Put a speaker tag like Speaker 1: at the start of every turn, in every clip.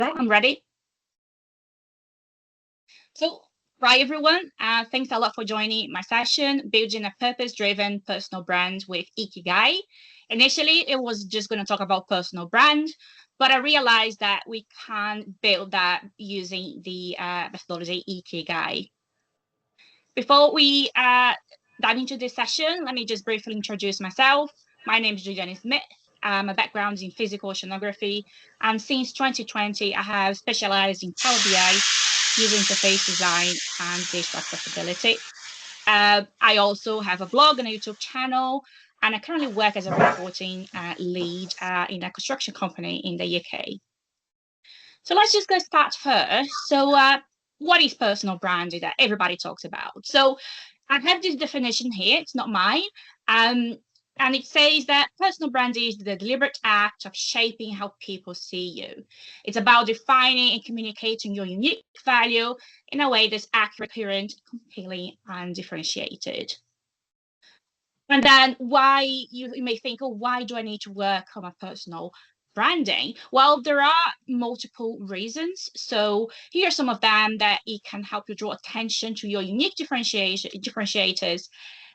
Speaker 1: I'm ready. So, right, everyone. Thanks a lot for joining my session, Building a Purpose-Driven Personal Brand with Ikigai. Initially, it was just going to talk about personal brand, but I realized that we can build that using the methodology Ikigai. Before we dive into this session, let me just briefly introduce myself. My name is Juliana. My background is in physical oceanography, and since 2020, I have specialized in Power BI, user interface design, and digital accessibility. I also have a blog and a YouTube channel, and I currently work as a reporting lead in a construction company in the UK. So let's just go start first. So what is personal branding that everybody talks about? So I have this definition here, it's not mine. And it says that personal branding is the deliberate act of shaping how people see you. It's about defining and communicating your unique value in a way that's accurate, coherent, compelling, and differentiated. And then why you may think, oh, why do I need to work on my personal branding? Well, there are multiple reasons. So here are some of them that it can help you draw attention to your unique differentiators,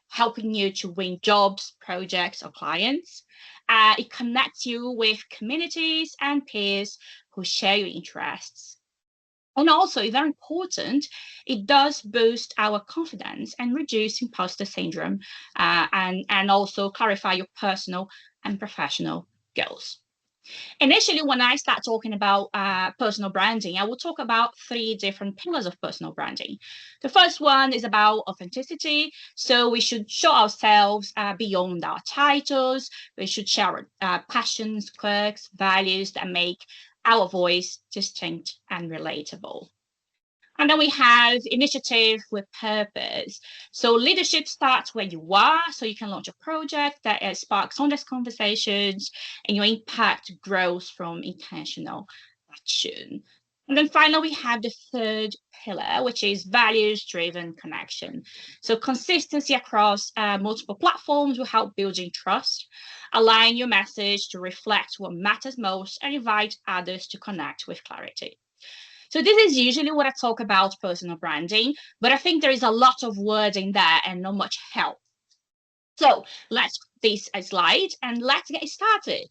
Speaker 1: helping you to win jobs, projects, or clients. It connects you with communities and peers who share your interests. And also, very important, it does boost our confidence and reduce imposter syndrome, and also clarify your personal and professional goals. Initially, when I start talking about personal branding, I will talk about three different pillars of personal branding. The first one is about authenticity. So we should show ourselves beyond our titles. We should share our passions, quirks, values that make our voice distinct and relatable. And then we have initiative with purpose. So leadership starts where you are, so you can launch a project that sparks honest conversations, and your impact grows from intentional action. And then finally, we have the third pillar, which is values-driven connection. So consistency across multiple platforms will help building trust, align your message to reflect what matters most, and invite others to connect with clarity. So this is usually what I talk about personal branding, but I think there is a lot of words in there and not much help. So let's this a slide and let's get started.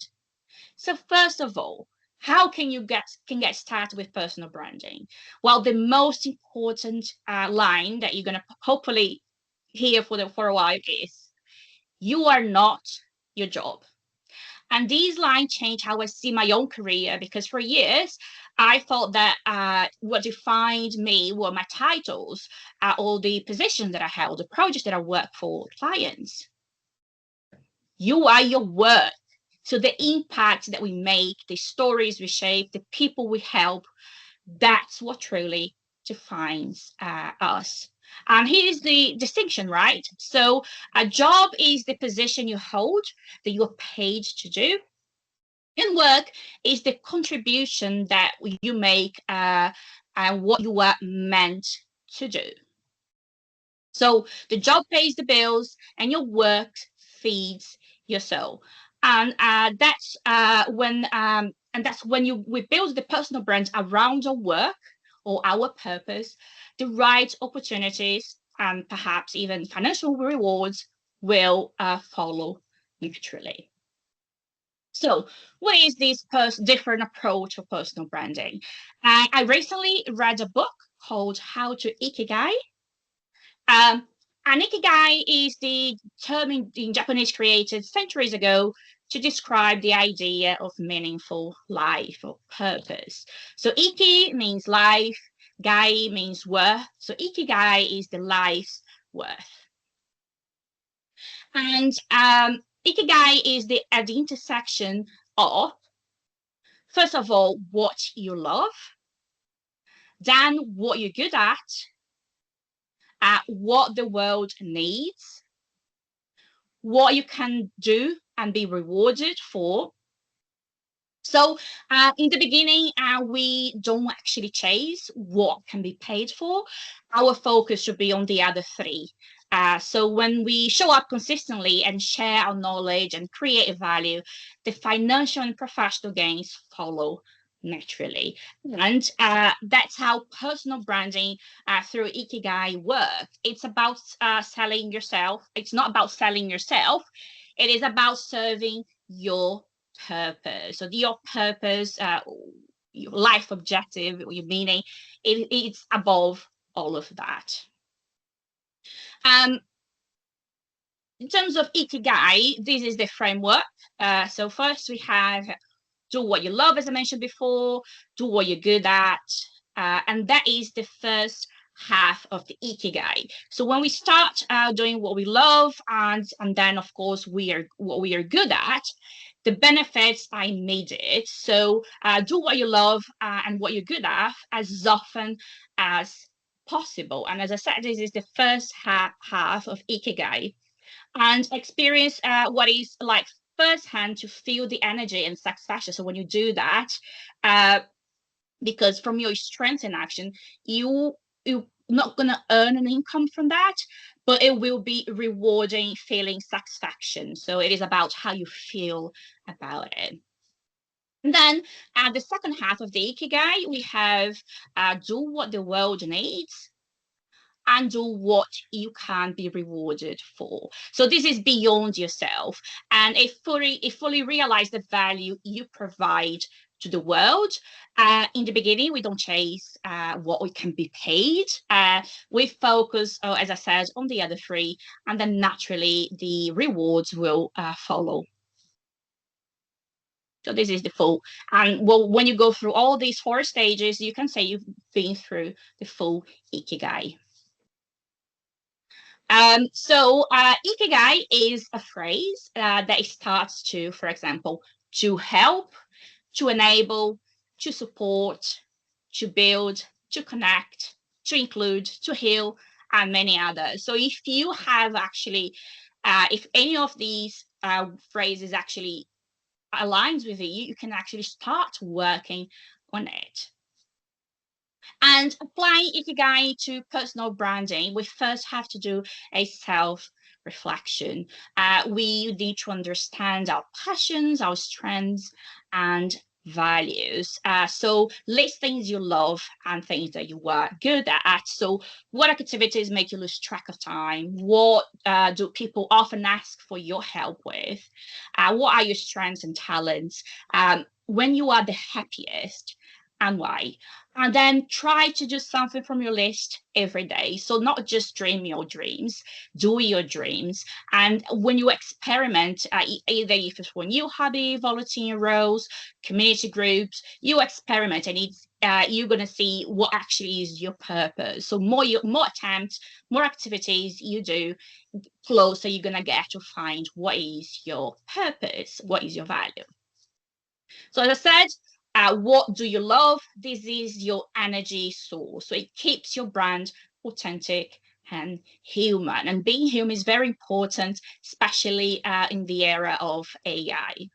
Speaker 1: So first of all, how can you get started with personal branding? Well, the most important line that you're going to hopefully hear for a while is, you are not your job. And these lines change how I see my own career, because for years, I thought that what defined me were my titles, all the positions that I held, the projects that I worked for, clients. You are your work. So the impact that we make, the stories we shape, the people we help, that's what truly defines us. And here's the distinction, right? So a job is the position you hold, that you're paid to do. And work is the contribution that you make and what you are meant to do. So the job pays the bills and your work feeds your soul. And that's when we build the personal brand around our work or our purpose. The right opportunities and perhaps even financial rewards will follow naturally. So what is this different approach of personal branding? I recently read a book called How to Ikigai. And Ikigai is the term in Japanese created centuries ago to describe the idea of meaningful life or purpose. So Iki means life, Gai means worth. So Ikigai is the life's worth. And Ikigai is at the intersection of, first of all, what you love, then what you're good at what the world needs, what you can do and be rewarded for. So in the beginning, we don't actually chase what can be paid for. Our focus should be on the other three. So when we show up consistently and share our knowledge and create value, the financial and professional gains follow naturally. And that's how personal branding through Ikigai work. It's about selling yourself. It's not about selling yourself. It is about serving your purpose. So your purpose, your life objective, your meaning, it's above all of that. In terms of Ikigai, this is the framework. So first we have do what you love, as I mentioned before, do what you're good at. And that is the first half of the Ikigai. So when we start doing what we love, and then of course what we are good at, the benefits I made it. So do what you love and what you're good at as often as possible. And as I said, this is the first half of Ikigai, and experience what is like firsthand to feel the energy and satisfaction. So when you do that, because from your strength in action, you're not gonna earn an income from that, but it will be rewarding feeling satisfaction. So it is about how you feel about it. And then the second half of the Ikigai, we have do what the world needs and do what you can be rewarded for. So this is beyond yourself, and it fully realize the value you provide to the world. In the beginning, we don't chase what we can be paid. We focus, as I said, on the other three, and then naturally the rewards will follow. So this is the full. And well, when you go through all these 4 stages, you can say you've been through the full Ikigai. Ikigai is a phrase that starts to, for example, to help, to enable, to support, to build, to connect, to include, to heal, and many others. So if you have actually, if any of these phrases actually aligns with you can actually start working on it. And applying Ikigai to personal branding, we first have to do a self-reflection. We need to understand our passions, our strengths, and values. So list things you love and things that you were good at. So what activities make you lose track of time? What do people often ask for your help with? What are your strengths and talents? When you are the happiest, and why? And then try to do something from your list every day. So not just dream your dreams, do your dreams. And when you experiment, either if it's for a new hobby, volunteer roles, community groups, you experiment, and it's you're gonna see what actually is your purpose. So more attempts, more activities you do, closer you're gonna get to find what is your purpose, what is your value. So as I said, what do you love? This is your energy source. So it keeps your brand authentic and human. And being human is very important, especially in the era of AI.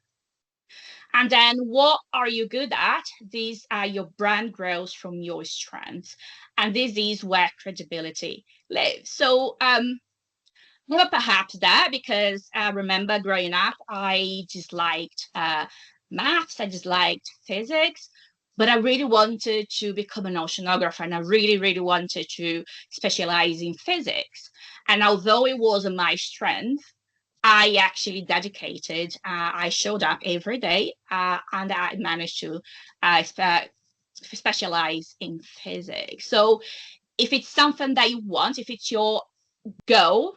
Speaker 1: And then what are you good at? These are your brand grows from your strengths. And this is where credibility lives. So well, perhaps that because I remember growing up, I just liked maths, I just liked physics, but I really wanted to become an oceanographer and I really, really wanted to specialize in physics. And although it wasn't my strength, I actually dedicated, I showed up every day and I managed to specialize in physics. So if it's something that you want, if it's your goal,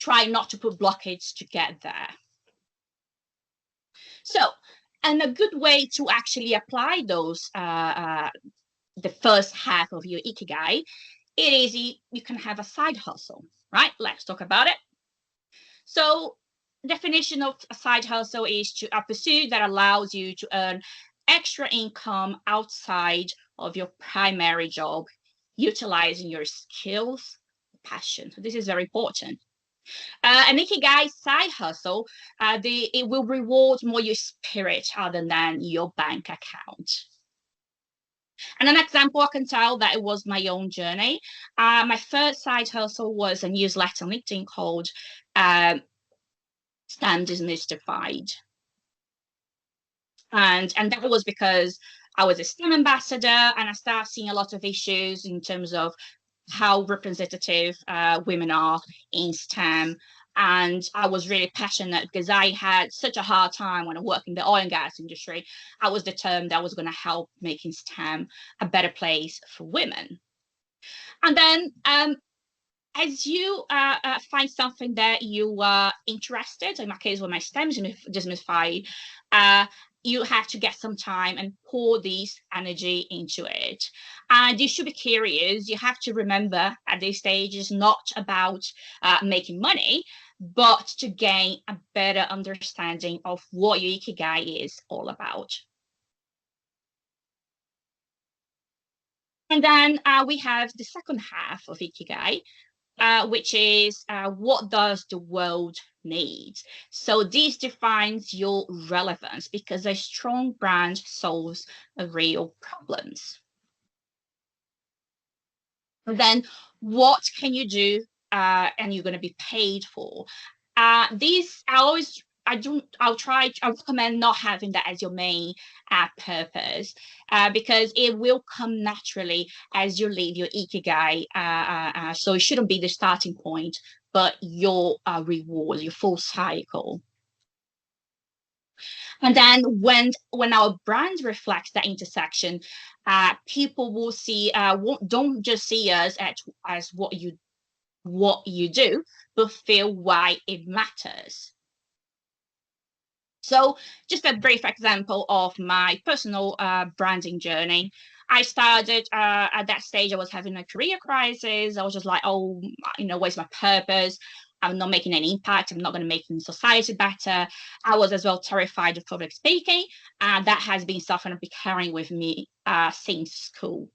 Speaker 1: try not to put blockades to get there. So, and a good way to actually apply those, the first half of your Ikigai, it is you can have a side hustle, right? Let's talk about it. So, definition of a side hustle is to a pursuit that allows you to earn extra income outside of your primary job, utilizing your skills, passion. So this is very important. An Ikigai side hustle, it will reward more your spirit other than your bank account. And an example I can tell that it was my own journey. My first side hustle was a newsletter on LinkedIn called Stand Demystified. And that was because I was a STEM ambassador, and I started seeing a lot of issues in terms of how representative women are in STEM. And I was really passionate because I had such a hard time when I worked in the oil and gas industry. I was determined I was going to help making STEM a better place for women. And then as you find something that you are interested, in my case, with my STEM demystify, you have to get some time and pour this energy into it. And you should be curious. You have to remember at this stage, it's not about making money, but to gain a better understanding of what your Ikigai is all about. And then we have the second half of Ikigai, which is what does the world need? So this defines your relevance because a strong brand solves real problems. And then what can you do and you're going to be paid for? These I always I'll recommend not having that as your main purpose because it will come naturally as you live your ikigai. So it shouldn't be the starting point, but your reward, your full cycle. And then when our brand reflects that intersection, people will see don't just see us as what you do, but feel why it matters. So just a brief example of my personal branding journey. I started at that stage, I was having a career crisis. I was just like, oh, where's my purpose? I'm not making any impact. I'm not going to make society better. I was as well terrified of public speaking. And that has been something I've been carrying with me since school.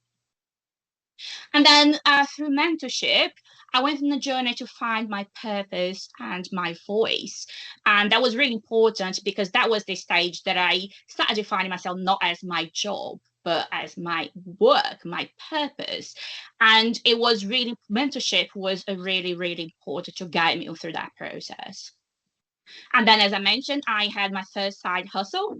Speaker 1: And then through mentorship, I went on a journey to find my purpose and my voice. And that was really important because that was the stage that I started defining myself not as my job, but as my work, my purpose. And it was really, mentorship was a really, really important to guide me through that process. And then, as I mentioned, I had my first side hustle.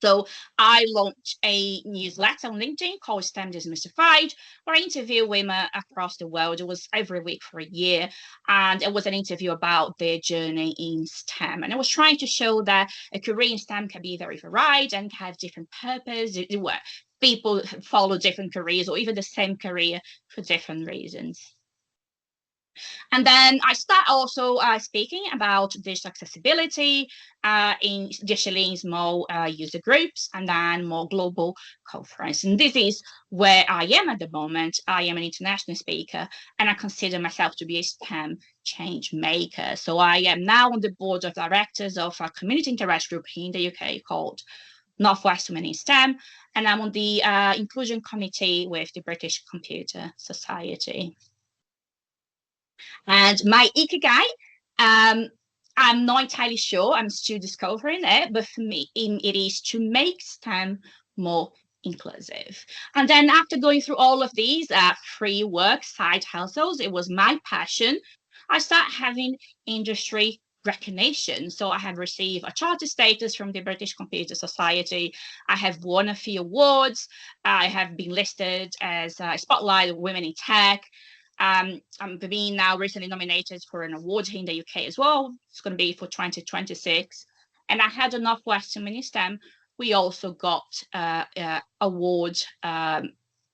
Speaker 1: So I launched a newsletter on LinkedIn called STEM Demystified, where I interview women across the world. It was every week for a year, and it was an interview about their journey in STEM. And I was trying to show that a career in STEM can be very varied and have different purpose. Where people follow different careers or even the same career for different reasons. And then I start also speaking about digital accessibility in small user groups and then more global conference. And this is where I am at the moment. I am an international speaker and I consider myself to be a STEM change maker. So I am now on the board of directors of a community interest group in the UK called Northwest Women in STEM, and I'm on the inclusion committee with the British Computer Society. And my Ikigai, I'm not entirely sure. I'm still discovering it, but for me, it is to make STEM more inclusive. And then after going through all of these free work side hustles, it was my passion. I started having industry recognition. So I have received a charter status from the British Computer Society. I have won a few awards. I have been listed as a Spotlight of Women in Tech. I'm being now recently nominated for an award here in the UK as well. It's going to be for 2026. And I had a Northwestern Mini STEM. We also got award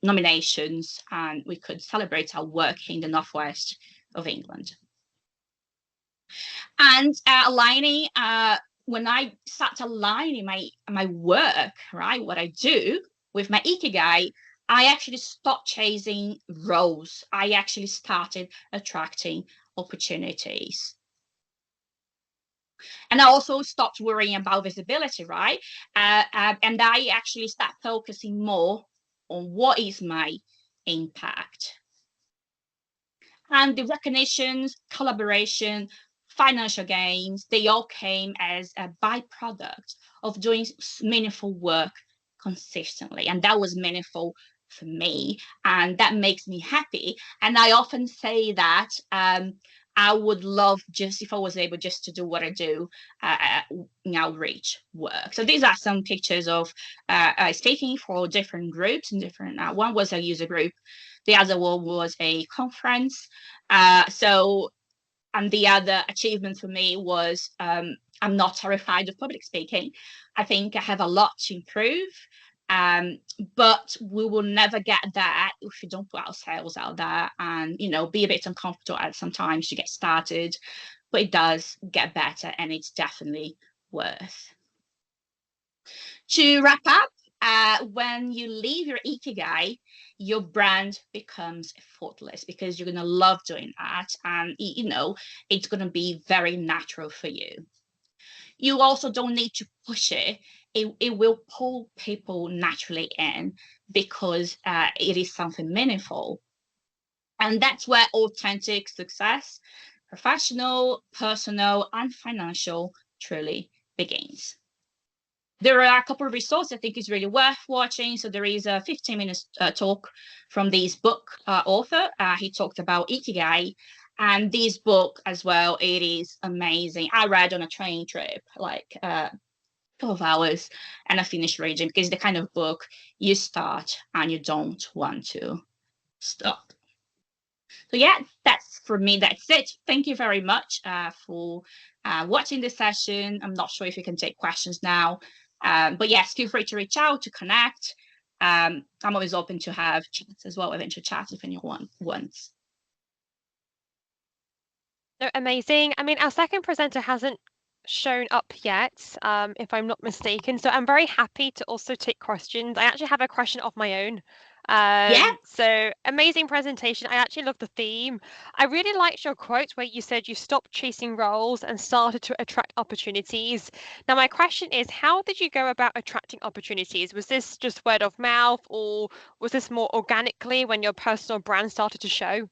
Speaker 1: nominations, and we could celebrate our work in the Northwest of England. And aligning, when I start aligning my work, right, what I do with my Ikigai, I actually stopped chasing roles. I actually started attracting opportunities. And I also stopped worrying about visibility, right? And I actually start focusing more on what is my impact. And the recognitions, collaboration, financial gains, they all came as a byproduct of doing meaningful work consistently. And that was meaningful for me, and that makes me happy. And I often say that I would love just if I was able just to do what I do in outreach work. So these are some pictures of speaking for different groups and different. One was a user group, the other one was a conference. And the other achievement for me was I'm not terrified of public speaking. I think I have a lot to improve. But we will never get there if we don't put ourselves out there and, be a bit uncomfortable at sometimes to get started. But it does get better, and it's definitely worth. To wrap up, when you leave your Ikigai, your brand becomes effortless because you're going to love doing that. And, it's going to be very natural for you. You also don't need to push it. It will pull people naturally in because it is something meaningful. And that's where authentic success, professional, personal, and financial, truly begins. There are a couple of resources I think is really worth watching. So there is a 15-minute talk from this book author. He talked about Ikigai. And this book as well, it is amazing. I read on a train trip, like 12 hours, and I finished reading because it's the kind of book you start and you don't want to stop. So yeah, that's for me. That's it. Thank you very much for watching this session. I'm not sure if you can take questions now, but yes, feel free to reach out to connect. I'm always open to have chats as well, eventual chats if anyone wants.
Speaker 2: No, amazing. I mean, our second presenter hasn't shown up yet, if I'm not mistaken. So I'm very happy to also take questions. I actually have a question of my own. So amazing presentation. I actually love the theme. I really liked your quote where you said you stopped chasing roles and started to attract opportunities. Now, my question is, how did you go about attracting opportunities? Was this just word of mouth, or was this more organically when your personal brand started to show?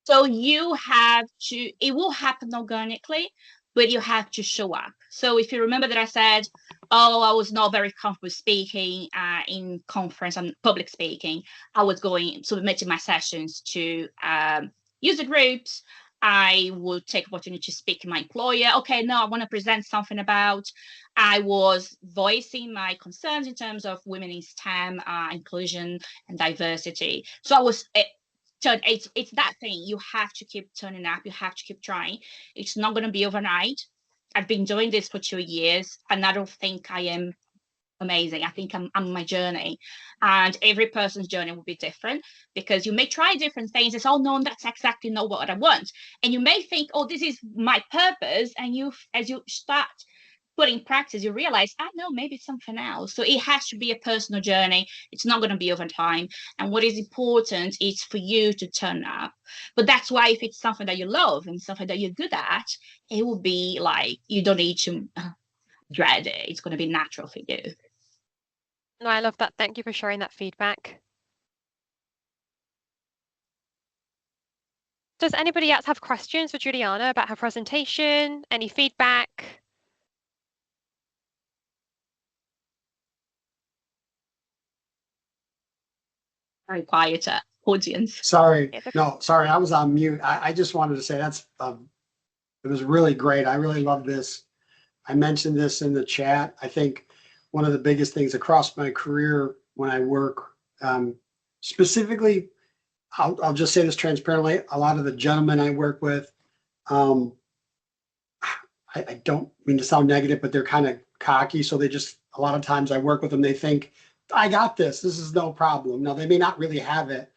Speaker 1: So you have to, it will happen organically, but you have to show up. So if you remember that I said, oh, I was not very comfortable speaking in conference and public speaking, I was submitting my sessions to user groups. I would take opportunity to speak to my employer. Okay, no, I want to present something about. I was voicing my concerns in terms of women in STEM, inclusion and diversity. So I was it's that thing. You have to keep turning up. You have to keep trying. It's not going to be overnight. I've been doing this for 2 years, and I don't think I am amazing. I think I'm on my journey, and every person's journey will be different because you may try different things. It's oh no, that's exactly not what I want, and you may think, oh, this is my purpose, and as you start put in practice, you realize, I know, maybe it's something else. So it has to be a personal journey. It's not going to be over time. And what is important is for you to turn up. But that's why if it's something that you love and something that you're good at, it will be like, you don't need to dread it. It's going to be natural for you.
Speaker 2: No, I love that. Thank you for sharing that feedback. Does anybody else have questions for Juliana about her presentation? Any feedback?
Speaker 1: Very quiet audience.
Speaker 3: Sorry, I was on mute. I just wanted to say it was really great. I really love this. I mentioned this in the chat. I think one of the biggest things across my career when I work, specifically, I'll just say this transparently, a lot of the gentlemen I work with, I don't mean to sound negative, but they're kind of cocky. So a lot of times I work with them, they think, I got this. This is no problem. Now, they may not really have it,